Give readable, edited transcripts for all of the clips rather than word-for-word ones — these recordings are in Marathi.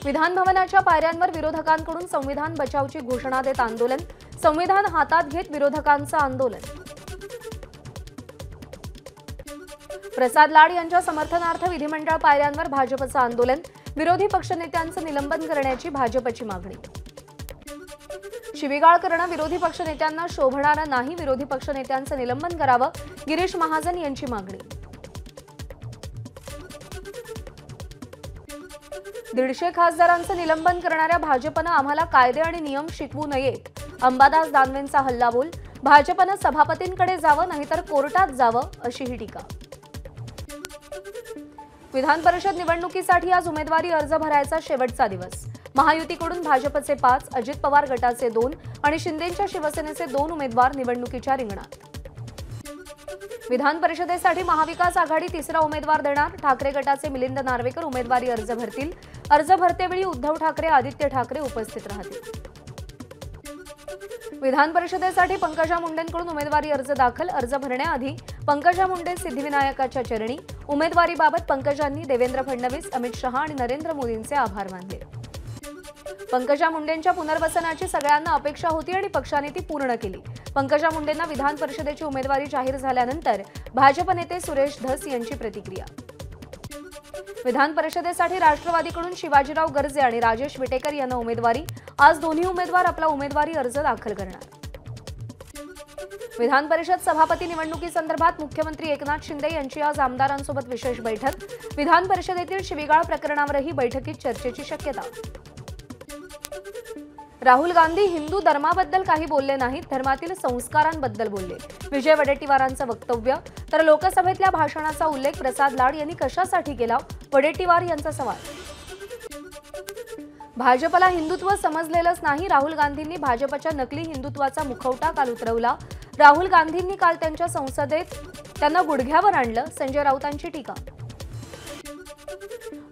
विधान भवनाच्या पायऱ्यांवर विरोधकांकडून संविधान बचावची घोषणा देत आंदोलन, संविधान हातात घेत विरोधकांचं आंदोलन। प्रसाद लाड यांच्या समर्थनार्थ विधिमंडळ पायऱ्यांवर भाजपचं आंदोलन, विरोधी पक्षनेत्यांचं निलंबन करण्याची भाजपची मागणी। शिवीगाळ करणं विरोधी पक्षनेत्यांना शोभणारं नाही, विरोधी पक्षनेत्यांचं निलंबन करावं, गिरीश महाजन यांची मागणी। 150 खासदारांचं निलंबन करणाऱ्या भाजपनं आम्हाला कायदे आणि नियम शिकवू नयेत, अंबादास दानवेंचा हल्लाबोल, भाजपनं सभापतींकडे जावं नाहीतर कोर्टात जावं अशी ही टीका। विधान परिषद निवडणुकीसाठी आज उमेदवारी अर्ज भरायचा शेवटचा दिवस, महायुतीकडून भाजपचे 5, अजित पवार गटाचे 2 आणि शिंदेच्या शिवसेनेचे 2 उमेदवार निवडणुकीच्या रिंगणात। विधान परिषदेसाठी महाविकास आघाडी 3रा उमेदवार देणार, ठाकरे गटाचे मिलिंद नार्वेकर उमेदवारी अर्ज भरतील, अर्ज भरतेवेळी उद्धव ठाकरे, आदित्य ठाकरे उपस्थित राहतील। विधान परिषदेसाठी पंकजा मुंडेंकडून उमेदवारी अर्ज दाखल, अर्ज भरण्याआधी पंकजा मुंडे सिद्धिविनायकाच्या चरणी, उमेदवारीबाबत पंकजांनी देवेंद्र फडणवीस, अमित शहा आणि नरेंद्र मोदींचे आभार मानले। पंकजा मुंडेंच्या पुनर्वसनाची सगळ्यांना अपेक्षा होती आणि पक्षाने ती पूर्ण केली। पंकजा मुंडेंना विधान परिषदेची उमेदवारी जाहीर झाल्यानंतर भाजप नेते सुरेश धस यांची प्रतिक्रिया। विधान परिषदेसाठी राष्ट्रवादीकडून शिवाजीराव गर्जे आणि राजेश विटेकर यांना उमेदवारी, आज दोन्ही उमेदवार आपला उमेदवारी अर्ज दाखल करणार। विधान परिषद सभापती निवडणुकीसंदर्भात मुख्यमंत्री एकनाथ शिंदे यांची आज आमदारांसोबत विशेष बैठक, विधान परिषदेतील शिवीगाळ प्रकरणावरही बैठकीत चर्चेची शक्यता। राहुल गांधी हिंदू धर्माबद्दल काही बोलले नाहीत, धर्मातील संस्कारांबद्दल बोलले, विजय वडेट्टीवारांचं वक्तव्य, तर लोकसभेतल्या भाषणाचा उल्लेख प्रसाद लाड यांनी कशासाठी केला, वडेट्टीवार यांचा सवाल। भाजपला हिंदुत्व समजलेलंच नाही, राहुल गांधींनी भाजपच्या नकली हिंदुत्वाचा मुखवटा काल उतरवला, राहुल गांधींनी काल त्यांच्या संसदेत त्यांना गुडघ्यावर आणलं, संजय राऊतांची टीका।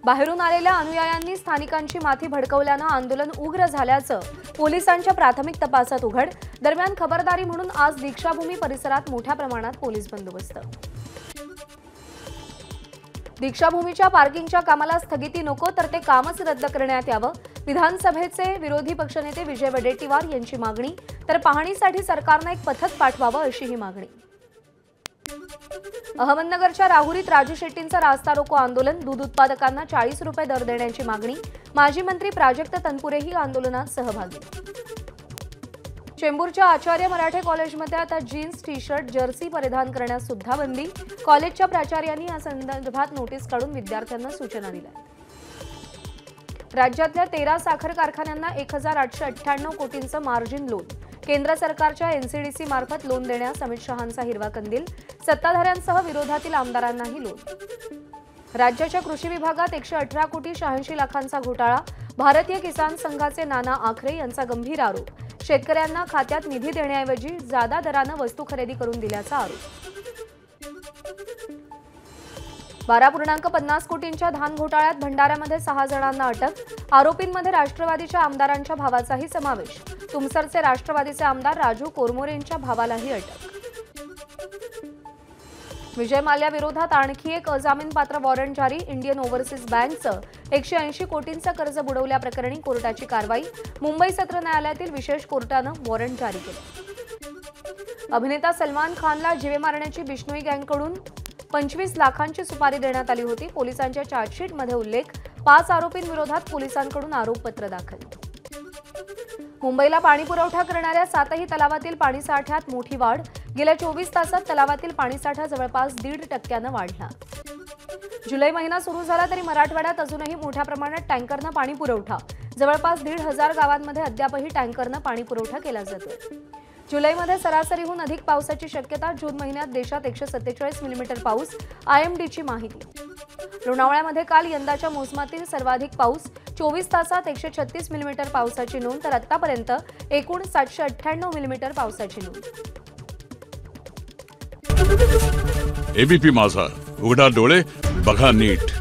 बाहेरून आलेल्या अनुयायांनी स्थानिकांची माथी भडकवल्यानं आंदोलन उग्र झाल्याचं पोलिसांच्या प्राथमिक तपासात उघड, दरम्यान खबरदारी म्हणून आज दीक्षाभूमी परिसरात मोठ्या प्रमाणात पोलीस बंदोबस्त। दीक्षाभूमीच्या पार्किंगच्या कामाला स्थगिती नको तर ते कामच रद्द करण्यात यावं, विधानसभेचे विरोधी पक्षनेते विजय वडेट्टीवार यांची मागणी, तर पाहणीसाठी सरकारनं एक पथक पाठवावं अशी ही मागणी। अहमदनगरच्या राहुरीत राजू शेट्टींचं रास्ता रोको आंदोलन, दूध उत्पादकांना 40 रुपये दर देण्याची मागणी, माजी मंत्री प्राजक्त तनपुरेही आंदोलनात सहभागी। चेंबूरच्या आचार्य मराठे कॉलेजमध्ये आता जीन्स, टी शर्ट, जर्सी परिधान करण्यास सुद्धा बंदी, कॉलेजच्या प्राचार्यांनी या संदर्भात नोटीस काढून विद्यार्थ्यांना सूचना दिल्या। राज्यातल्या 13 साखर कारखान्यांना 1898 कोटींचं मार्जिन लोन, केंद्र सरकारच्या एनसीडीसी मार्फत लोन देण्यास अमित शहांचा हिरवा कंदील, सत्ताधाऱ्यांसह विरोधातील आमदारांनाही लोन। राज्याच्या कृषी विभागात 118 कोटी 86 लाखांचा घोटाळा, भारतीय किसान संघाचे नाना आखरे यांचा गंभीर आरोप, शेतकऱ्यांना खात्यात निधी देण्याऐवजी जादा दरानं वस्तू खरेदी करून दिल्याचा आरोप। 12.50 कोटींच्या धान घोटाळ्यात भंडाऱ्यामध्ये 6 जणांना अटक, आरोपींमध्ये राष्ट्रवादीच्या आमदारांच्या भावाचाही समावेश, तुमसरचे राष्ट्रवादीचे आमदार राजू कोरमोरेंच्या भावालाही अटक। विजय माल्या विरोधात आणखी एक अजामीनपात्र वॉरंट जारी, इंडियन ओव्हरसीज बँकचं 180 कोटींचं कर्ज बुडवल्याप्रकरणी कोर्टाची कारवाई, मुंबई सत्र न्यायालयातील विशेष कोर्टानं वॉरंट जारी केलं। अभिनेता सलमान खानला जीवे मारण्याची बिश्नोई गँगकडून 25 लाखांची सुपारी देण्यात आली होती, पोलिसांच्या चार्जशीटमध्ये उल्लेख, 5 आरोपींविरोधात पोलिसांकडून आरोपपत्र दाखल। मुंबईला पाणी पुरवठा करणाऱ्या 7ही तलावातील पाणीसाठ्यात मोठी वाढ, गेल्या 24 तासात तलावातील पाणीसाठा जवळपास 1.5% वाढला। जुलै महिना सुरू झाला तरी मराठवाड्यात अजूनही मोठ्या प्रमाणात टँकरनं पाणी पुरवठा, जवळपास 1,500 गावांमध्ये अद्यापही टँकरनं पाणी पुरवठा केला जातो। जुलैमध्ये सरासरीहून अधिक पावसाची शक्यता, जून महिन्यात देशात 147 मिलीमीटर पाऊस, आयएमडीची माहिती। लोणावळ्यामध्ये काल यंदाच्या मोसमातील सर्वाधिक पाऊस, 24 तासात 136 मिलीमीटर पावसाची नोंद, तर आतापर्यंत एकूण 798 मिलीमीटर पावसाची नोंद। एबीपी माझा, उघडा डोळे बघा नीट।